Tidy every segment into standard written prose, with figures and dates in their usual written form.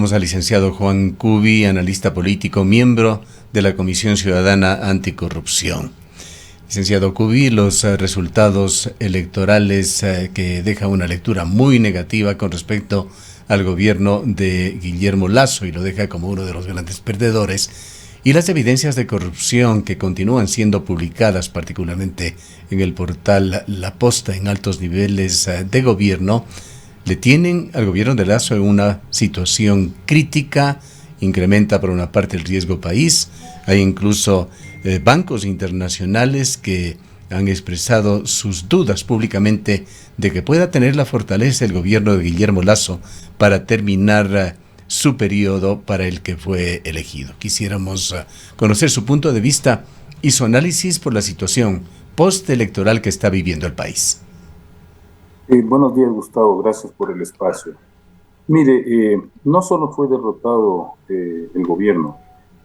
Saludamos al licenciado Juan Cubi, analista político, miembro de la Comisión Ciudadana Anticorrupción. Licenciado Cubi, los resultados electorales que dejan una lectura muy negativa con respecto al gobierno de Guillermo Lasso y lo deja como uno de los grandes perdedores, y las evidencias de corrupción que continúan siendo publicadas particularmente en el portal La Posta en altos niveles de gobierno, le tienen al gobierno de Lasso en una situación crítica. Incrementa por una parte el riesgo país. Hay incluso bancos internacionales que han expresado sus dudas públicamente de que pueda tener la fortaleza el gobierno de Guillermo Lasso para terminar su periodo para el que fue elegido. Quisiéramos conocer su punto de vista y su análisis por la situación postelectoral que está viviendo el país. Buenos días, Gustavo, gracias por el espacio. Mire, no solo fue derrotado el gobierno,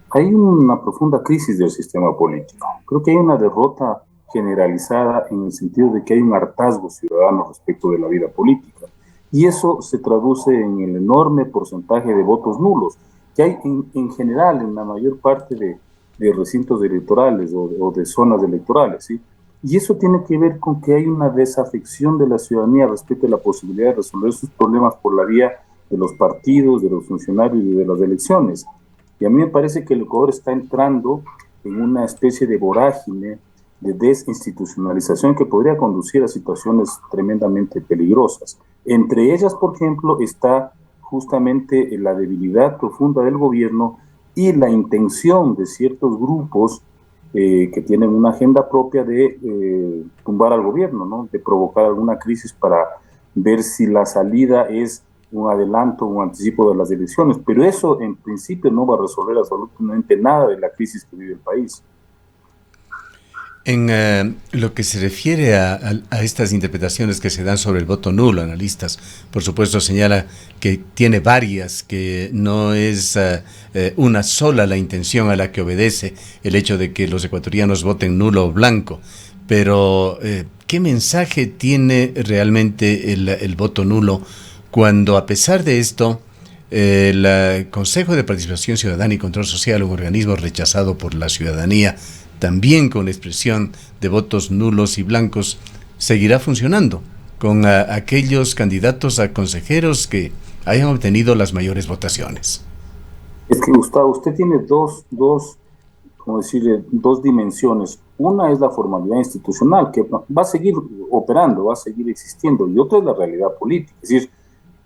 hay una profunda crisis del sistema político. Creo que hay una derrota generalizada en el sentido de que hay un hartazgo ciudadano respecto de la vida política. Y eso se traduce en el enorme porcentaje de votos nulos que hay en general en la mayor parte de recintos electorales o de zonas electorales, ¿sí? Y eso tiene que ver con que hay una desafección de la ciudadanía respecto a la posibilidad de resolver sus problemas por la vía de los partidos, de los funcionarios y de las elecciones. Y a mí me parece que el Ecuador está entrando en una especie de vorágine de desinstitucionalización que podría conducir a situaciones tremendamente peligrosas. Entre ellas, por ejemplo, está justamente la debilidad profunda del gobierno y la intención de ciertos grupos que tienen una agenda propia de tumbar al gobierno, ¿no? De provocar alguna crisis para ver si la salida es un adelanto, un anticipo de las elecciones. Pero eso, en principio, no va a resolver absolutamente nada de la crisis que vive el país. En lo que se refiere a estas interpretaciones que se dan sobre el voto nulo, analistas, por supuesto, señala que tiene varias, que no es una sola la intención a la que obedece el hecho de que los ecuatorianos voten nulo o blanco. Pero, ¿qué mensaje tiene realmente el voto nulo cuando, a pesar de esto, el Consejo de Participación Ciudadana y Control Social, un organismo rechazado por la ciudadanía, también con expresión de votos nulos y blancos, seguirá funcionando con aquellos candidatos a consejeros que hayan obtenido las mayores votaciones? Es que, Gustavo, usted tiene como decirle, dos dimensiones. Una es la formalidad institucional, que va a seguir operando, va a seguir existiendo, y otra es la realidad política. Es decir,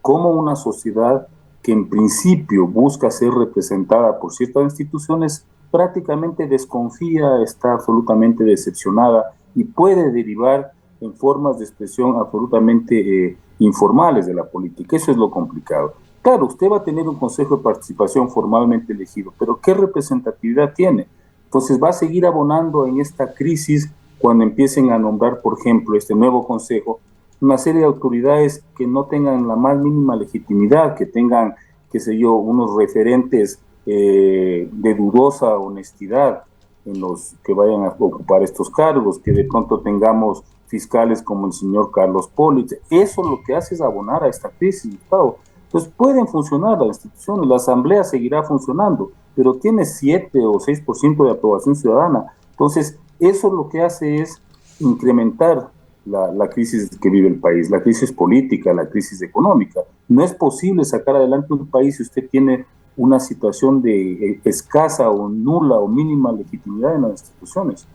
cómo una sociedad que en principio busca ser representada por ciertas instituciones prácticamente desconfía, está absolutamente decepcionada y puede derivar en formas de expresión absolutamente informales de la política. Eso es lo complicado. Claro, usted va a tener un consejo de participación formalmente elegido, pero ¿qué representatividad tiene? Entonces va a seguir abonando en esta crisis cuando empiecen a nombrar, por ejemplo, este nuevo consejo, una serie de autoridades que no tengan la más mínima legitimidad, que tengan, qué sé yo, unos referentes de dudosa honestidad en los que vayan a ocupar estos cargos, que de pronto tengamos fiscales como el señor Carlos Polit. Eso lo que hace es abonar a esta crisis, Gustavo. Entonces pueden funcionar las instituciones, la asamblea seguirá funcionando, pero tiene 7 o 6% de aprobación ciudadana. Entonces eso lo que hace es incrementar la crisis que vive el país, la crisis política, la crisis económica. No es posible sacar adelante un país si usted tiene una situación de escasa o nula o mínima legitimidad en las instituciones.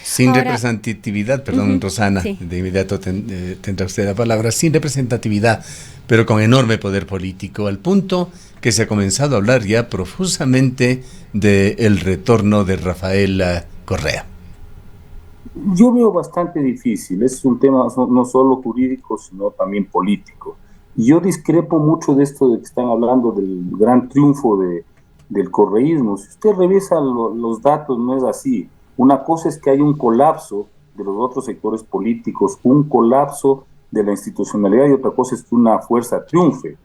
Sin representatividad, perdón, Rosana, sí. De inmediato tendrá usted la palabra, sin representatividad, pero con enorme poder político, al punto que se ha comenzado a hablar ya profusamente del retorno de Rafael Correa. Yo veo bastante difícil, es un tema no solo jurídico, sino también político. Yo discrepo mucho de esto de que están hablando del gran triunfo del correísmo. Si usted revisa los datos, no es así. Una cosa es que hay un colapso de los otros sectores políticos, un colapso de la institucionalidad, y otra cosa es que una fuerza triunfe.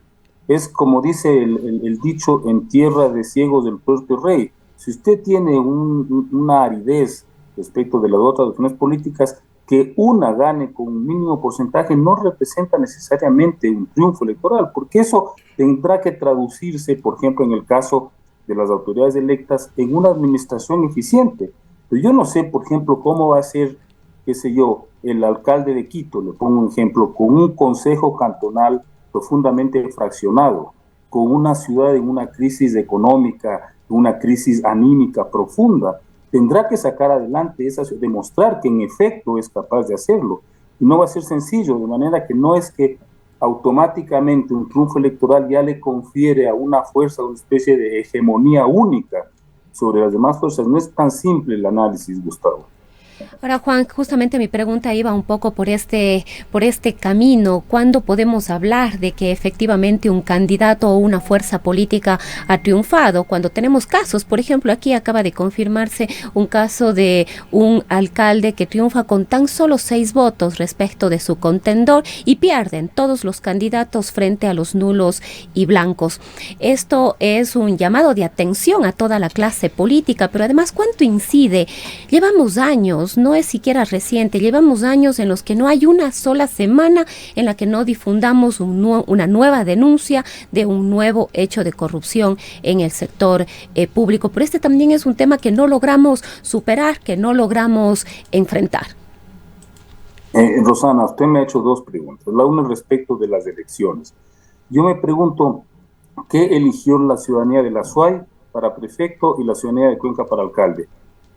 Es como dice el dicho, en tierra de ciegos del propio rey. Si usted tiene una aridez respecto de las otras opciones políticas, que una gane con un mínimo porcentaje no representa necesariamente un triunfo electoral, porque eso tendrá que traducirse, por ejemplo, en el caso de las autoridades electas, en una administración eficiente. Pero yo no sé, por ejemplo, cómo va a ser, qué sé yo, el alcalde de Quito, le pongo un ejemplo, con un consejo cantonal profundamente fraccionado, con una ciudad en una crisis económica, una crisis anímica profunda, tendrá que sacar adelante esa, demostrar que en efecto es capaz de hacerlo. Y no va a ser sencillo, de manera que no es que automáticamente un triunfo electoral ya le confiere a una fuerza una especie de hegemonía única sobre las demás fuerzas. No es tan simple el análisis, Gustavo. Ahora, Juan, justamente mi pregunta iba un poco por este camino. ¿Cuándo podemos hablar de que efectivamente un candidato o una fuerza política ha triunfado? Cuando tenemos casos, por ejemplo, aquí acaba de confirmarse un caso de un alcalde que triunfa con tan solo 6 votos respecto de su contendor y pierden todos los candidatos frente a los nulos y blancos. Esto es un llamado de atención a toda la clase política, pero además, ¿cuánto incide? Llevamos años, no es siquiera reciente, llevamos años en los que no hay una sola semana en la que no difundamos una nueva denuncia de un nuevo hecho de corrupción en el sector público. Pero este también es un tema que no logramos superar, que no logramos enfrentar. Rosana, usted me ha hecho 2 preguntas. La una respecto de las elecciones. Yo me pregunto, ¿qué eligió la ciudadanía de la SUAY para prefecto y la ciudadanía de Cuenca para alcalde?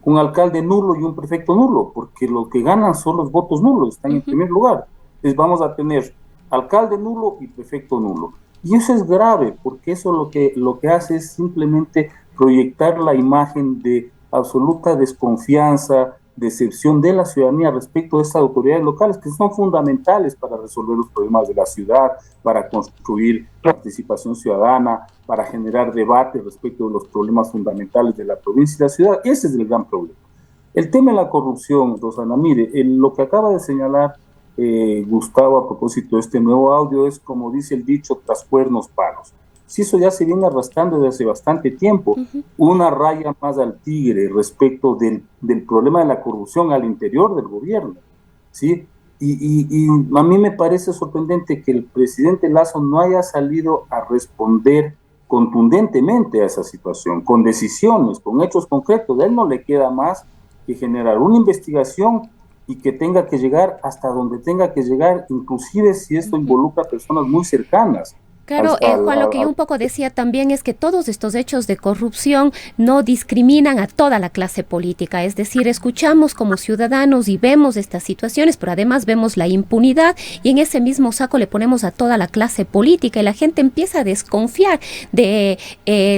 Un alcalde nulo y un prefecto nulo, porque lo que ganan son los votos nulos, están en primer lugar. Entonces vamos a tener alcalde nulo y prefecto nulo. Y eso es grave, porque eso lo que hace es simplemente proyectar la imagen de absoluta desconfianza, decepción de la ciudadanía respecto de estas autoridades locales que son fundamentales para resolver los problemas de la ciudad, para construir participación ciudadana, para generar debate respecto de los problemas fundamentales de la provincia y la ciudad. Ese es el gran problema. El tema de la corrupción, Rosana, mire, lo que acaba de señalar Gustavo a propósito de este nuevo audio es, como dice el dicho, tras cuernos palos. Si eso ya se viene arrastrando desde hace bastante tiempo, una raya más al tigre respecto del problema de la corrupción al interior del gobierno, ¿sí? Y a mí me parece sorprendente que el presidente Lasso no haya salido a responder contundentemente a esa situación, con decisiones, con hechos concretos. A él no le queda más que generar una investigación y que tenga que llegar hasta donde tenga que llegar, inclusive si esto involucra a personas muy cercanas. Claro, Juan, lo que yo un poco decía también es que todos estos hechos de corrupción no discriminan a toda la clase política, es decir, escuchamos como ciudadanos y vemos estas situaciones, pero además vemos la impunidad y en ese mismo saco le ponemos a toda la clase política y la gente empieza a desconfiar de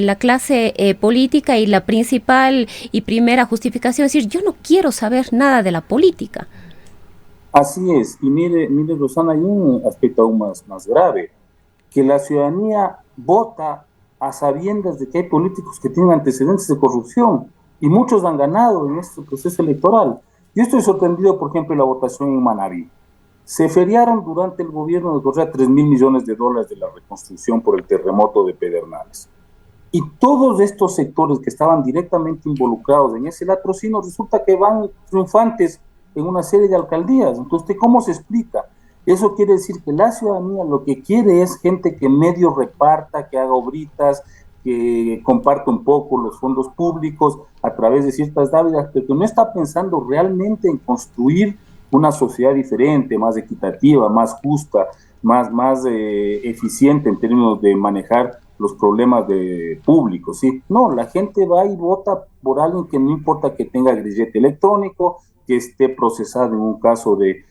la clase política y la principal y primera justificación es decir, yo no quiero saber nada de la política. Así es, y mire Rosana, hay un aspecto aún más grave, que la ciudadanía vota a sabiendas de que hay políticos que tienen antecedentes de corrupción y muchos han ganado en este proceso electoral. Yo estoy sorprendido, por ejemplo, de la votación en Manabí. Se feriaron durante el gobierno de Correa $3,000 millones de la reconstrucción por el terremoto de Pedernales. Y todos estos sectores que estaban directamente involucrados en ese latrocinio resulta que van triunfantes en una serie de alcaldías. Entonces, ¿cómo se explica? Eso quiere decir que la ciudadanía lo que quiere es gente que medio reparta, que haga obritas, que comparta un poco los fondos públicos a través de ciertas dávidas, pero que no está pensando realmente en construir una sociedad diferente, más equitativa, más justa, más eficiente en términos de manejar los problemas públicos, ¿sí? No, la gente va y vota por alguien que no importa que tenga grillete electrónico, que esté procesado en un caso de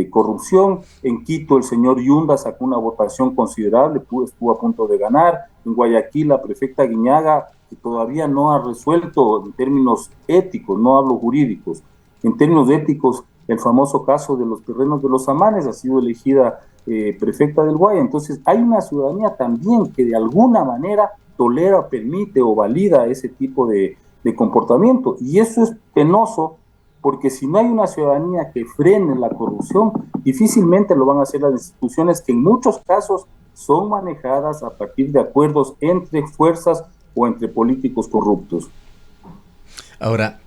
corrupción. En Quito el señor Yunda sacó una votación considerable, estuvo a punto de ganar. En Guayaquil la prefecta Guiñaga, que todavía no ha resuelto en términos éticos, no hablo jurídicos, en términos éticos, el famoso caso de los terrenos de los Amanes, ha sido elegida prefecta del Guaya. Entonces hay una ciudadanía también que de alguna manera tolera, permite o valida ese tipo de comportamiento, y eso es penoso, porque si no hay una ciudadanía que frene la corrupción, difícilmente lo van a hacer las instituciones que en muchos casos son manejadas a partir de acuerdos entre fuerzas o entre políticos corruptos. Ahora,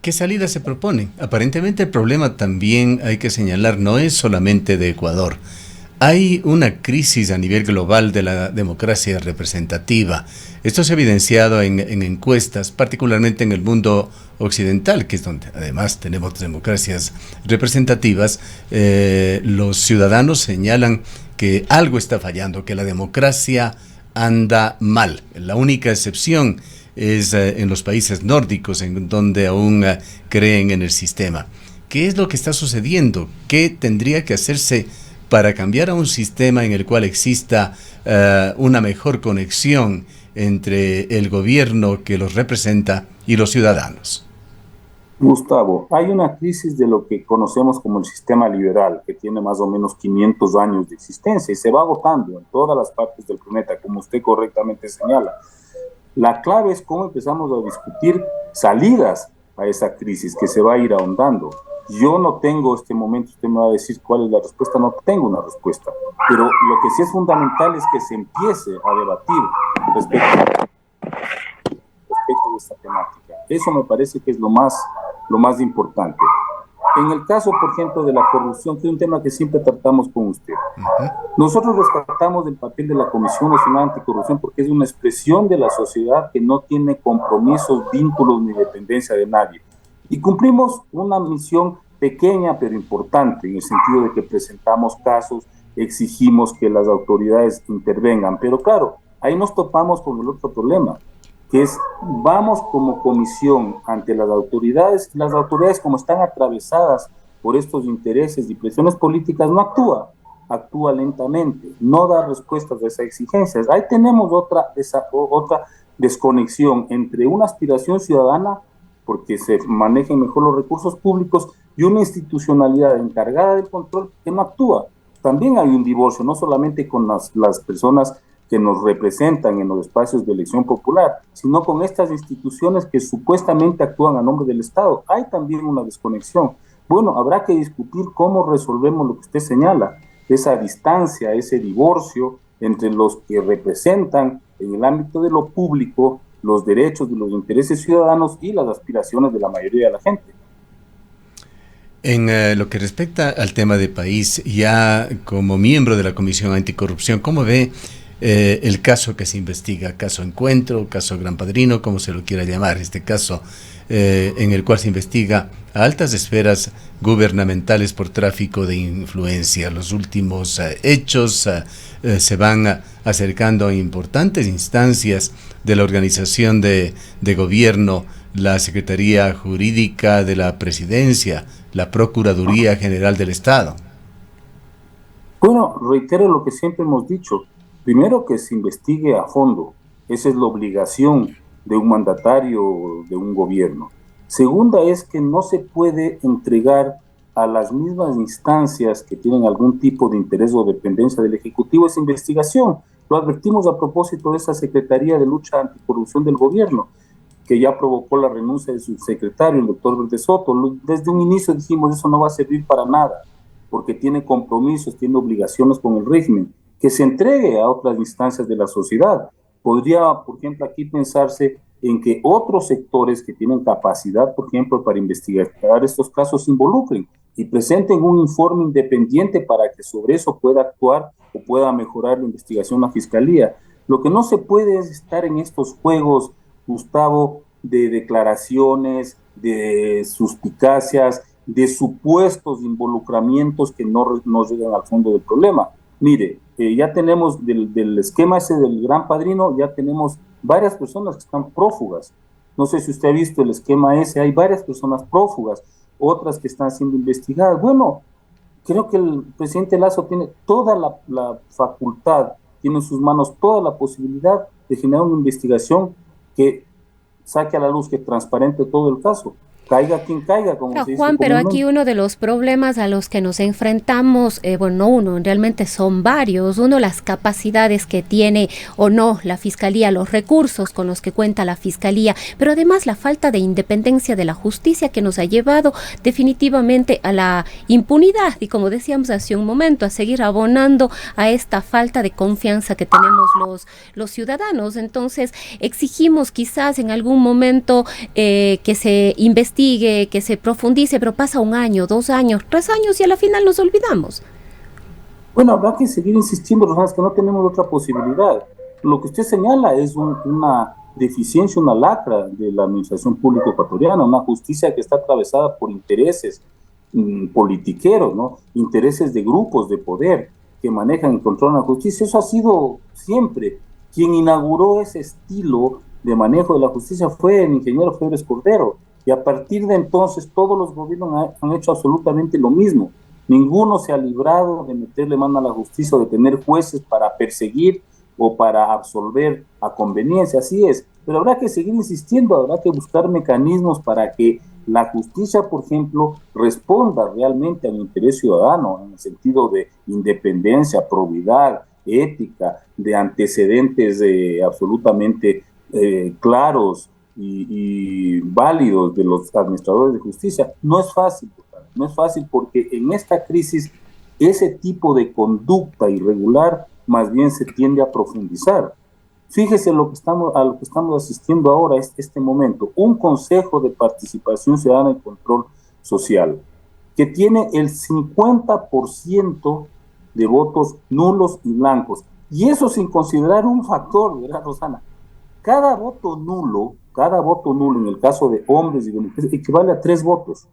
¿Qué salida se propone? Aparentemente el problema también hay que señalar no es solamente de Ecuador. Hay una crisis a nivel global de la democracia representativa. Esto se ha evidenciado en encuestas, particularmente en el mundo occidental, que es donde además tenemos democracias representativas. Los ciudadanos señalan que algo está fallando, que la democracia anda mal. La única excepción es en los países nórdicos, en donde aún creen en el sistema. ¿Qué es lo que está sucediendo? ¿Qué tendría que hacerse para cambiar a un sistema en el cual exista una mejor conexión entre el gobierno que los representa y los ciudadanos? Gustavo, hay una crisis de lo que conocemos como el sistema liberal, que tiene más o menos 500 años de existencia y se va agotando en todas las partes del planeta, como usted correctamente señala. La clave es cómo empezamos a discutir salidas a esa crisis que se va a ir ahondando. Yo no tengo este momento, usted me va a decir cuál es la respuesta, no tengo una respuesta, pero lo que sí es fundamental es que se empiece a debatir respecto de esta temática. Eso me parece que es lo más importante. En el caso, por ejemplo, de la corrupción, que es un tema que siempre tratamos con usted, nosotros rescatamos el papel de la Comisión Nacional Anticorrupción porque es una expresión de la sociedad que no tiene compromisos, vínculos ni dependencia de nadie. Y cumplimos una misión pequeña pero importante, en el sentido de que presentamos casos, exigimos que las autoridades intervengan. Pero claro, ahí nos topamos con el otro problema, que es, vamos como comisión ante las autoridades como están atravesadas por estos intereses y presiones políticas, no actúa lentamente, no da respuestas a esas exigencias. Ahí tenemos otra desconexión entre una aspiración ciudadana, porque se manejen mejor los recursos públicos, y una institucionalidad encargada del control que no actúa. También hay un divorcio, no solamente con las personas que nos representan en los espacios de elección popular, sino con estas instituciones que supuestamente actúan a nombre del Estado. Hay también una desconexión. Bueno, habrá que discutir cómo resolvemos lo que usted señala, esa distancia, ese divorcio entre los que representan en el ámbito de lo público los derechos y los intereses ciudadanos y las aspiraciones de la mayoría de la gente. En lo que respecta al tema de país, ya como miembro de la Comisión Anticorrupción, ¿cómo ve el caso que se investiga? Caso Encuentro, caso Gran Padrino, como se lo quiera llamar, este caso en el cual se investiga a altas esferas gubernamentales por tráfico de influencia. Los últimos hechos se van acercando a importantes instancias de la organización de gobierno, la Secretaría Jurídica de la Presidencia, la Procuraduría General del Estado. Bueno, reitero lo que siempre hemos dicho. Primero, que se investigue a fondo. Esa es la obligación de un mandatario, de un gobierno. Segunda es que no se puede entregar a las mismas instancias que tienen algún tipo de interés o dependencia del Ejecutivo esa investigación. Lo advertimos a propósito de esa Secretaría de Lucha Anticorrupción del gobierno, que ya provocó la renuncia de su secretario, el doctor Verde Soto. Desde un inicio dijimos, eso no va a servir para nada, porque tiene compromisos, tiene obligaciones con el régimen. Que se entregue a otras instancias de la sociedad. Podría, por ejemplo, aquí pensarse en que otros sectores que tienen capacidad, por ejemplo, para investigar estos casos se involucren y presenten un informe independiente para que sobre eso pueda actuar o pueda mejorar la investigación la Fiscalía. Lo que no se puede es estar en estos juegos, Gustavo, de declaraciones, de suspicacias, de supuestos involucramientos que no llegan al fondo del problema. Mire, ya tenemos del esquema ese del Gran Padrino, ya tenemos varias personas que están prófugas. No sé si usted ha visto el esquema ese, hay varias personas prófugas, otras que están siendo investigadas. Bueno, creo que el presidente Lasso tiene toda la facultad, tiene en sus manos toda la posibilidad de generar una investigación que saque a la luz, que transparente todo el caso. Caiga quien caiga, como se dice. Juan, pero aquí uno de los problemas a los que nos enfrentamos, bueno, no uno, realmente son varios. Uno, las capacidades que tiene o no la Fiscalía, los recursos con los que cuenta la Fiscalía, pero además la falta de independencia de la justicia que nos ha llevado definitivamente a la impunidad y, como decíamos hace un momento, a seguir abonando a esta falta de confianza que tenemos los ciudadanos. Entonces, exigimos quizás en algún momento que se investigue investigue, que se profundice, pero pasa 1 año, 2 años, 3 años y a la final nos olvidamos. Bueno, habrá que seguir insistiendo, Rosana, es que no tenemos otra posibilidad. Lo que usted señala es una deficiencia, una lacra de la administración pública ecuatoriana, una justicia que está atravesada por intereses politiqueros, ¿no? Intereses de grupos de poder que manejan y controlan la justicia. Eso ha sido siempre. Quien inauguró ese estilo de manejo de la justicia fue el ingeniero Febres Cordero, y a partir de entonces todos los gobiernos han hecho absolutamente lo mismo. Ninguno se ha librado de meterle mano a la justicia o de tener jueces para perseguir o para absolver a conveniencia, así es. Pero habrá que seguir insistiendo, habrá que buscar mecanismos para que la justicia, por ejemplo, responda realmente al interés ciudadano en el sentido de independencia, probidad, ética, de antecedentes absolutamente claros y válidos de los administradores de justicia. No es fácil, no es fácil, porque en esta crisis ese tipo de conducta irregular más bien se tiende a profundizar. Fíjese a lo que estamos asistiendo ahora, este momento, un Consejo de Participación Ciudadana y Control Social, que tiene el 50% de votos nulos y blancos, y eso sin considerar un factor, ¿verdad, Rosana? Cada voto nulo en el caso de hombres y de mujeres equivale a 3 votos,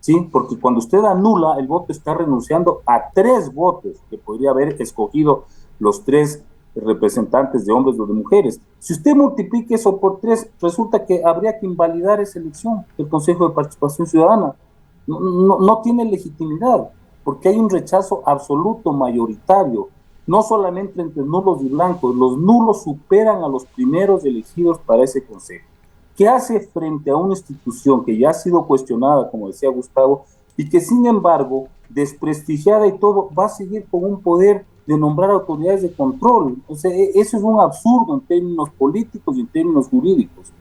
¿sí? Porque cuando usted anula el voto está renunciando a 3 votos que podría haber escogido los 3 representantes de hombres o de mujeres. Si usted multiplica eso por 3, resulta que habría que invalidar esa elección del Consejo de Participación Ciudadana. No tiene legitimidad, porque hay un rechazo absoluto, mayoritario, no solamente entre nulos y blancos. Los nulos superan a los primeros elegidos para ese consejo. ¿Qué hace frente a una institución que ya ha sido cuestionada, como decía Gustavo, y que sin embargo, desprestigiada y todo, va a seguir con un poder de nombrar autoridades de control? Entonces, eso es un absurdo en términos políticos y en términos jurídicos.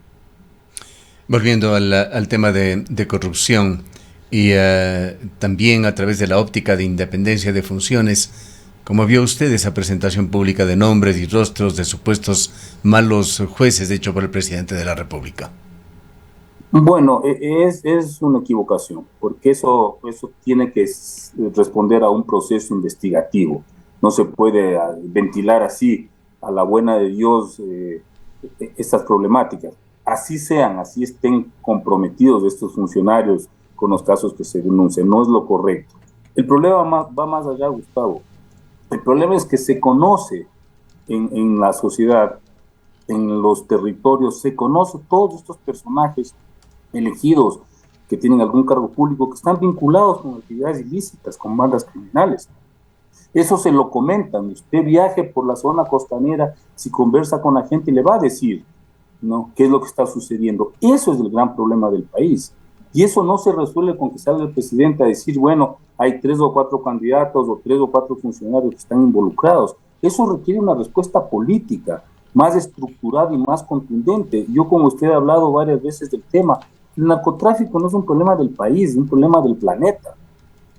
Volviendo al tema de corrupción y también a través de la óptica de independencia de funciones, ¿cómo vio usted esa presentación pública de nombres y rostros de supuestos malos jueces hecho por el presidente de la República? Bueno, es una equivocación, porque eso tiene que responder a un proceso investigativo. No se puede ventilar así a la buena de Dios estas problemáticas. Así estén comprometidos estos funcionarios con los casos que se denuncian. No es lo correcto. El problema va más allá, Gustavo. El problema es que se conoce en la sociedad, en los territorios, se conoce todos estos personajes elegidos que tienen algún cargo público, que están vinculados con actividades ilícitas, con bandas criminales. Eso se lo comentan. Usted viaje por la zona costanera, si conversa con la gente, le va a decir, ¿no?, qué es lo que está sucediendo. Eso es el gran problema del país. Y eso no se resuelve con que salga el presidente a decir, bueno, hay 3 o 4 candidatos o 3 o 4 funcionarios que están involucrados. Eso requiere una respuesta política más estructurada y más contundente. Yo, como usted ha hablado varias veces del tema, el narcotráfico no es un problema del país, es un problema del planeta.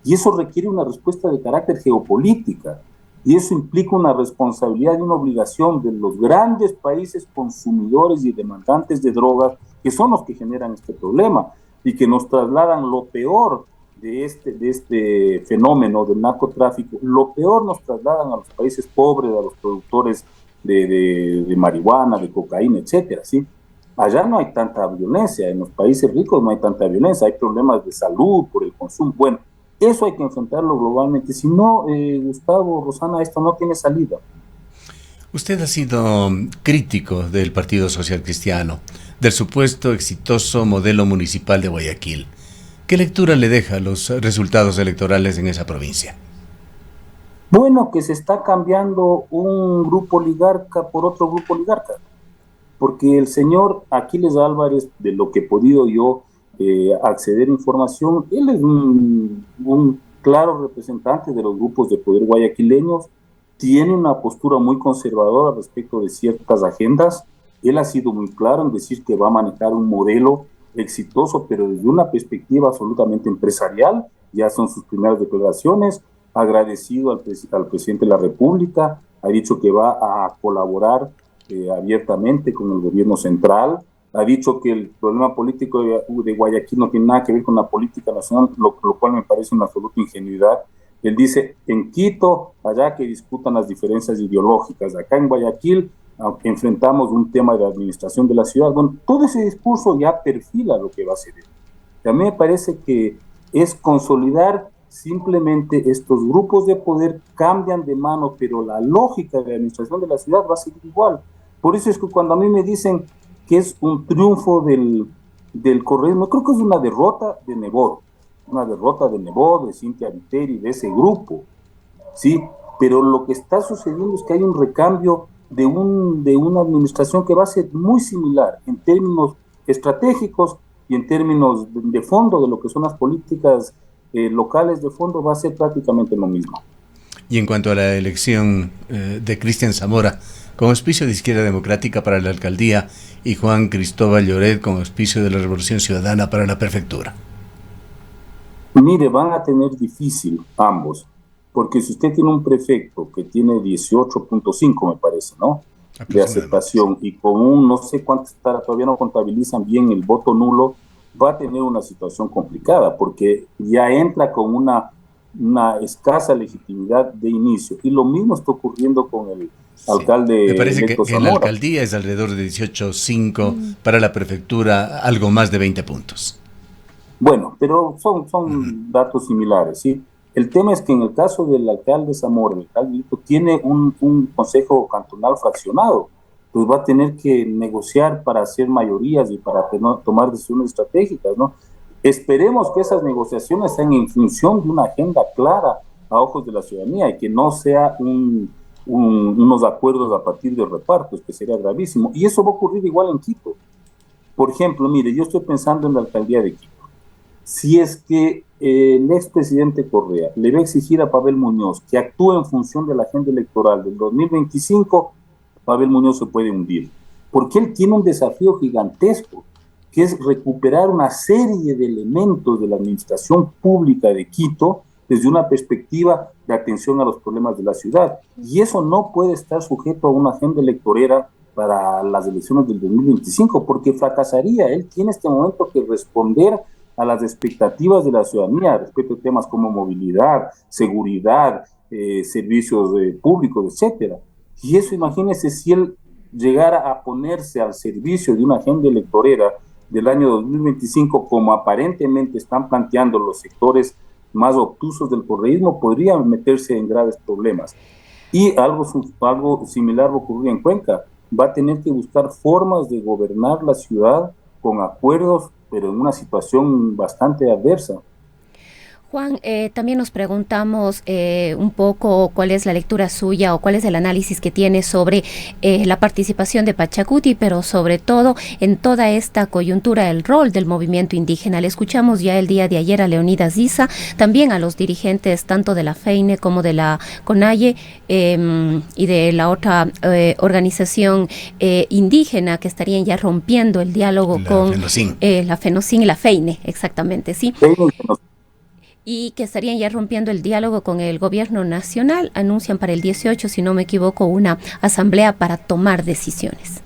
Y eso requiere una respuesta de carácter geopolítica. Y eso implica una responsabilidad y una obligación de los grandes países consumidores y demandantes de drogas, que son los que generan este problema y que nos trasladan lo peor de este fenómeno del narcotráfico. Lo peor nos trasladan a los países pobres, a los productores de marihuana, de cocaína, etcétera, ¿sí? Allá no hay tanta violencia, en los países ricos no hay tanta violencia, hay problemas de salud por el consumo. Bueno, eso hay que enfrentarlo globalmente. Si no, Gustavo, Rosana, esto no tiene salida. Usted ha sido crítico del Partido Social Cristiano, del supuesto exitoso modelo municipal de Guayaquil. ¿Qué lectura le deja los resultados electorales en esa provincia? Bueno, que se está cambiando un grupo oligarca por otro grupo oligarca, porque el señor Aquiles Álvarez, de lo que he podido yo acceder a información, él es un claro representante de los grupos de poder guayaquileños, tiene una postura muy conservadora respecto de ciertas agendas. Él ha sido muy claro en decir que va a manejar un modelo exitoso, pero desde una perspectiva absolutamente empresarial. Ya son sus primeras declaraciones. Ha agradecido al presidente de la República, ha dicho que va a colaborar abiertamente con el gobierno central, ha dicho que el problema político de Guayaquil no tiene nada que ver con la política nacional, lo cual me parece una absoluta ingenuidad. Él dice, en Quito, allá que disputan las diferencias ideológicas, acá en Guayaquil enfrentamos un tema de administración de la ciudad. Bueno, todo ese discurso ya perfila lo que va a ser él. A mí me parece que es consolidar simplemente estos grupos de poder, cambian de mano, pero la lógica de la administración de la ciudad va a seguir igual. Por eso es que cuando a mí me dicen que es un triunfo del correísmo, creo que es una derrota de Nebot, de Cynthia Viteri, de ese grupo, ¿sí? Pero lo que está sucediendo es que hay un recambio de una administración que va a ser muy similar en términos estratégicos y en términos de fondo de lo que son las políticas locales de fondo, va a ser prácticamente lo mismo. Y en cuanto a la elección de Cristian Zamora como auspicio de Izquierda Democrática para la alcaldía y Juan Cristóbal Lloret como auspicio de la Revolución Ciudadana para la prefectura. Mire, van a tener difícil ambos, porque si usted tiene un prefecto que tiene 18.5, me parece, ¿no?, de aceptación, y con un no sé cuánto está, todavía no contabilizan bien el voto nulo, va a tener una situación complicada, porque ya entra con una escasa legitimidad de inicio. Y lo mismo está ocurriendo con el alcalde. Me parece que en la alcaldía es alrededor de 18.5, para la prefectura algo más de 20 puntos. Bueno, pero son datos similares, ¿sí? El tema es que en el caso del alcalde Zamora, el alcalde Lito, tiene un consejo cantonal fraccionado, pues va a tener que negociar para hacer mayorías y para tomar decisiones estratégicas, ¿no? Esperemos que esas negociaciones sean en función de una agenda clara a ojos de la ciudadanía y que no sea unos acuerdos a partir de repartos, que sería gravísimo. Y eso va a ocurrir igual en Quito. Por ejemplo, mire, yo estoy pensando en la alcaldía de Quito. Si es que el expresidente Correa le va a exigir a Pavel Muñoz que actúe en función de la agenda electoral del 2025, Pavel Muñoz se puede hundir. Porque él tiene un desafío gigantesco, que es recuperar una serie de elementos de la administración pública de Quito desde una perspectiva de atención a los problemas de la ciudad. Y eso no puede estar sujeto a una agenda electorera para las elecciones del 2025, porque fracasaría. Él tiene en este momento que responder a las expectativas de la ciudadanía respecto a temas como movilidad, seguridad, servicios públicos, etcétera. Y eso, imagínense, si él llegara a ponerse al servicio de una agenda electorera del año 2025, como aparentemente están planteando los sectores más obtusos del correísmo, podría meterse en graves problemas. Y algo similar va a ocurrir en Cuenca. Va a tener que buscar formas de gobernar la ciudad con acuerdos, pero en una situación bastante adversa. Juan, también nos preguntamos un poco cuál es la lectura suya o cuál es el análisis que tiene sobre la participación de Pachacuti, pero sobre todo en toda esta coyuntura, el rol del movimiento indígena. Le escuchamos ya el día de ayer a Leonidas Issa, también a los dirigentes tanto de la FEINE como de la CONAIE y de la otra organización indígena, que estarían ya rompiendo el diálogo con la FENOCIN y la FEINE, exactamente, sí. Y que estarían ya rompiendo el diálogo con el gobierno nacional. Anuncian para el 18, si no me equivoco, una asamblea para tomar decisiones.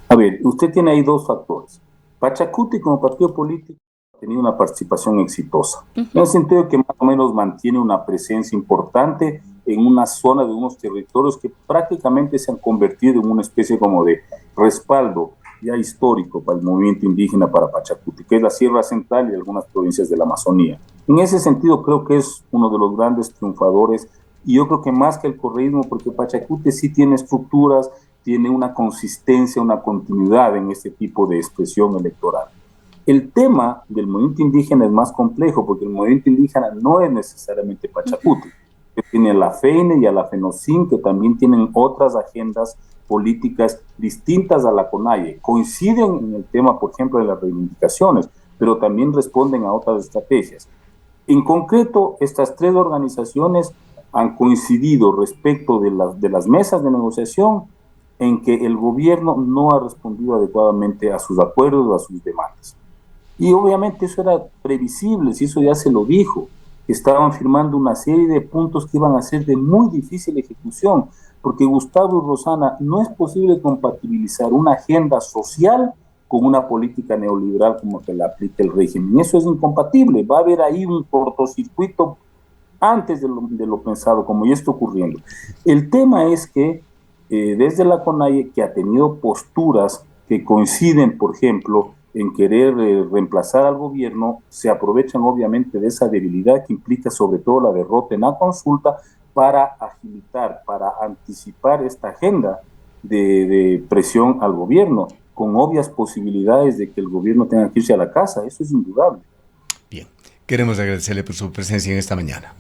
A ver, usted tiene ahí dos factores. Pachacuti como partido político ha tenido una participación exitosa, en el sentido de que más o menos mantiene una presencia importante en una zona de unos territorios que prácticamente se han convertido en una especie como de respaldo ya histórico para el movimiento indígena para Pachacuti, que es la Sierra Central y algunas provincias de la Amazonía. En ese sentido creo que es uno de los grandes triunfadores, y yo creo que más que el correísmo, porque Pachacuti sí tiene estructuras, tiene una consistencia, una continuidad en este tipo de expresión electoral. El tema del movimiento indígena es más complejo, porque el movimiento indígena no es necesariamente Pachacuti. Tiene a la FEINE y a la FENOCIN, que también tienen otras agendas políticas distintas a la CONAIE. Coinciden en el tema, por ejemplo, de las reivindicaciones, pero también responden a otras estrategias. En concreto, estas tres organizaciones han coincidido respecto de las mesas de negociación en que el gobierno no ha respondido adecuadamente a sus acuerdos, a sus demandas. Y obviamente eso era previsible, si eso ya se lo dijo. Estaban firmando una serie de puntos que iban a ser de muy difícil ejecución, porque Gustavo y Rosana, no es posible compatibilizar una agenda social con una política neoliberal como que la aplica el régimen. Eso es incompatible, va a haber ahí un cortocircuito antes de lo pensado, como ya está ocurriendo. El tema es que desde la CONAIE, que ha tenido posturas que coinciden, por ejemplo, en querer reemplazar al gobierno, se aprovechan obviamente de esa debilidad que implica sobre todo la derrota en la consulta para agilitar, para anticipar esta agenda de presión al gobierno, con obvias posibilidades de que el gobierno tenga que irse a la casa. Eso es indudable. Bien, queremos agradecerle por su presencia en esta mañana.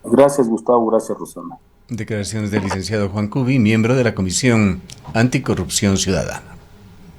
Gracias, Gustavo. Gracias, Rosana. Declaraciones del licenciado Juan Cubi, miembro de la Comisión Anticorrupción Ciudadana.